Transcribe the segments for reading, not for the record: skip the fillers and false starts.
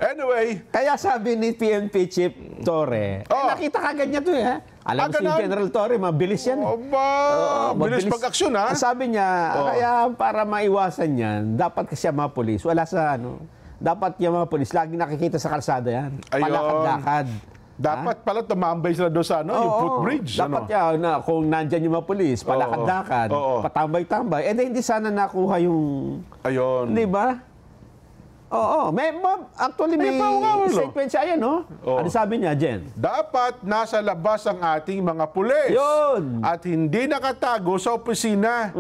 Anyway. Kaya sabi ni PNP Chief Torre, nakita kagad niya to eh. Alam mo si General Torre, mabilis yan. Bilis pag-aksyon ha. Sabi niya, kaya para maiwasan yan, dapat kasi ang mga polis, wala sa dapat yung mga polis, lagi nakikita sa kalsada yan. Palakad-lakad. Dapat pala tumambay sila doon sa yung footbridge. Dapat yan, kung nandyan yung mga polis, palakad-lakad, patambay-tambay, hindi sana nakuha yung... Ayun. Di ba? Actually may sequensya yan, no? Ano sabi niya, Jen? Dapat nasa labas ang ating mga pulis. Yun. At hindi nakatago sa opisina.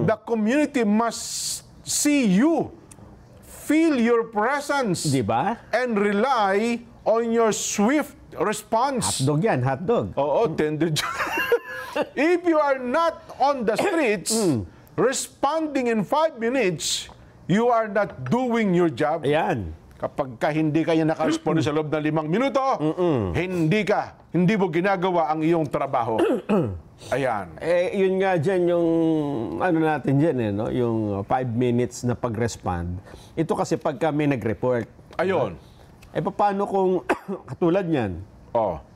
The community must see you, feel your presence, di ba? And rely on your swift response. Hotdog yan, hotdog. Tender. If you are not on the streets, responding in 5 minutes, you are not doing your job. Ayan. Kapag hindi kayo naka-respond sa loob ng 5 minuto, hindi mo ginagawa ang iyong trabaho. Ayan. Yun nga dyan yung, natin dyan no? Yung 5 minutes na pag-respond. Ito kasi pag kami nag-report. Ayun. Paano kung katulad niyan,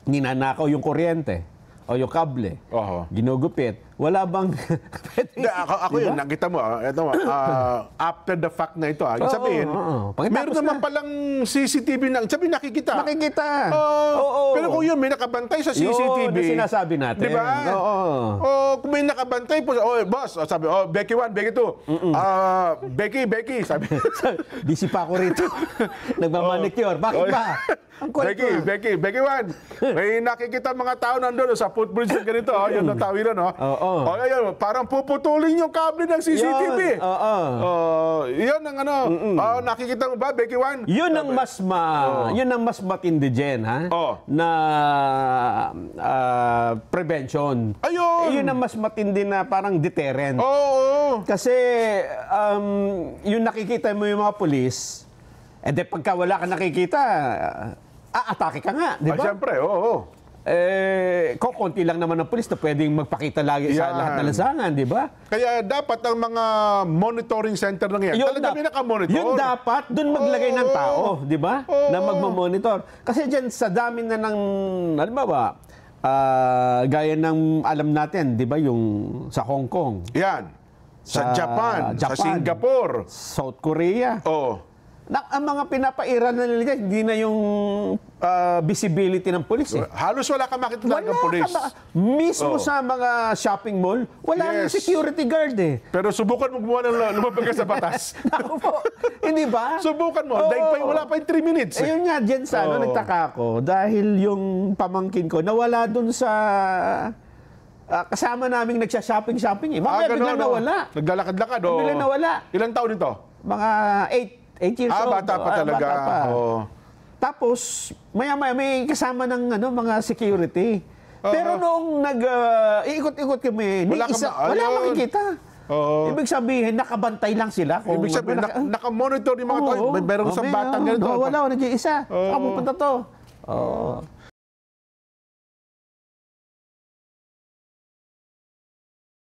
ninanakaw yung kuryente o yung kable, ginugupit, wala bang... Ako diba? Yun, nakita mo, after the fact na ito, sabihin, meron naman palang CCTV na, sabihin nakikita. Nakikita. Pero kung yun, may nakabantay sa CCTV. Yun, sinasabi natin. Diba? Kung may nakabantay po, boss, sabi, Becky 1, Becky 2, Becky, sabi. Busy pa ako rito. Nagmamanicure. Bakit ba? Becky 1, may nakikita mga tao nandun sa footbridge na ganito, yun ang tawiran, ayun, parang puputulin yung kable ng CCTV. Yun ang nakikita mo ba, Becky 1? Yun ang mas matindi dyan, ha? Na prevention. Ayun! Yun ang mas matindi na parang deterrent. Kasi yung nakikita mo yung mga pulis, pagka wala ka nakikita, atake ka nga, di ba? Siyempre, konti lang naman ng pulis na pwedeng magpakita lagi sa lahat ng lansangan, di ba? Kaya dapat ang mga monitoring center na yan, talaga may nakamonitor. Yun dapat, dun maglagay ng tao, di ba? Na magmamonitor. Kasi dyan, sa dami na ng, alam ba, gaya ng alam natin, di ba, yung sa Hong Kong. Yan. Sa Japan, sa Singapore. South Korea. Ang mga pinapaira na nila, hindi na yung visibility ng pulis. Halos wala ka makita ng pulis. Mismo sa mga shopping mall, wala nang security guard eh. Pero subukan mo gumawa ng lumabag sa batas. Hindi ba? Subukan mo. Dahil wala pa yung 3 minutes. Yun nga, dyan sa nagtaka ako. Dahil yung pamangkin ko, nawala dun sa... kasama naming nagsha-shopping eh. Mamaya biglang nawala. Naglalakad-lakad. Biglang nawala. Ilang taon ito? Mga 8 years old. Bata pa talaga. Bata pa. Tapos, maya-maya may kasama ng mga security. Pero noong ikot-ikot kami, wala makikita. Ibig sabihin, nakabantay lang sila. Ibig sabihin, nakamonitor yung mga tao. Meron sa batang ganito. Wala, nag-iisa. Pupunta to.